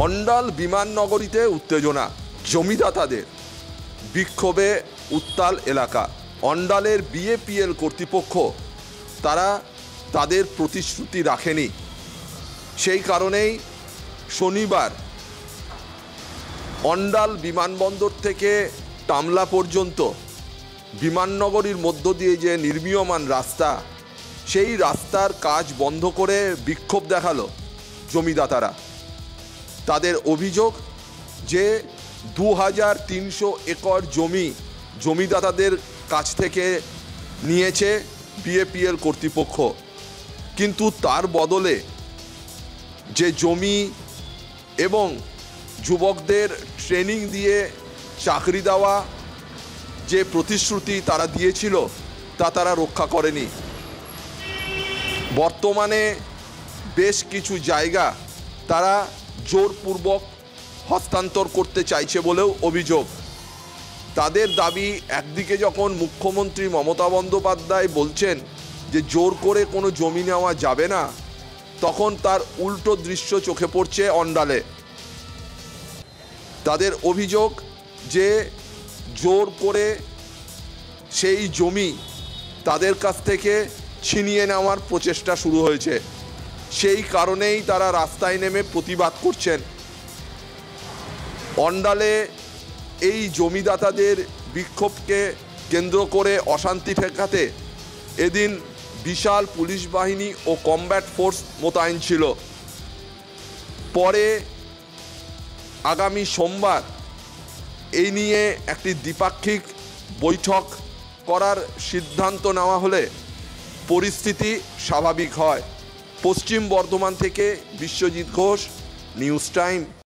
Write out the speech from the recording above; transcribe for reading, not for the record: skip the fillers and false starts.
অন্ডাল বিমাননগরীতে উত্তেজনা, জমিদাতাদের বিক্ষোভে উত্তাল এলাকা। অন্ডালের বিএপিএল কর্তৃপক্ষ তারা তাদের প্রতিশ্রুতি রাখেনি, সেই কারণেই শনিবার অন্ডাল বিমানবন্দর থেকে টামলা পর্যন্ত বিমাননগরীর মধ্য দিয়ে যে নির্মীয়মান রাস্তা, সেই রাস্তার কাজ বন্ধ করে বিক্ষোভ দেখালো জমিদাতারা। তাদের অভিযোগ যে 2300 একর জমি জমিদাতাদের কাছ থেকে নিয়েছে বিএপিএল কর্তৃপক্ষ, কিন্তু তার বদলে যে জমি এবং যুবকদের ট্রেনিং দিয়ে চাকরি দেওয়া যে প্রতিশ্রুতি তারা দিয়েছিল তা তারা রক্ষা করেনি। বর্তমানে বেশ কিছু জায়গা তারা জোরপূর্বক হস্তান্তর করতে চাইছে বলেও অভিযোগ। তাদের দাবি, একদিকে যখন মুখ্যমন্ত্রী মমতা বন্দ্যোপাধ্যায় বলছেন যে জোর করে কোনো জমি নেওয়া যাবে না, তখন তার উল্টো দৃশ্য চোখে পড়ছে অন্ডালে। তাদের অভিযোগ যে জোর করে সেই জমি তাদের কাছ থেকে ছিনিয়ে নেওয়ার প্রচেষ্টা শুরু হয়েছে, সেই কারণেই তারা রাস্তায় নেমে প্রতিবাদ করছেন। অন্ডালে এই জমিদাতাদের বিক্ষোভকে কেন্দ্র করে অশান্তি ঠেকাতে এদিন বিশাল পুলিশ বাহিনী ও কমব্যাট ফোর্স মোতায়েন ছিল। পরে আগামী সোমবার এই নিয়ে একটি দ্বিপাক্ষিক বৈঠক করার সিদ্ধান্ত নেওয়া হলে পরিস্থিতি স্বাভাবিক হয়। পশ্চিম বর্ধমান থেকে বিশ্বজিৎ ঘোষ, নিউজ টাইম।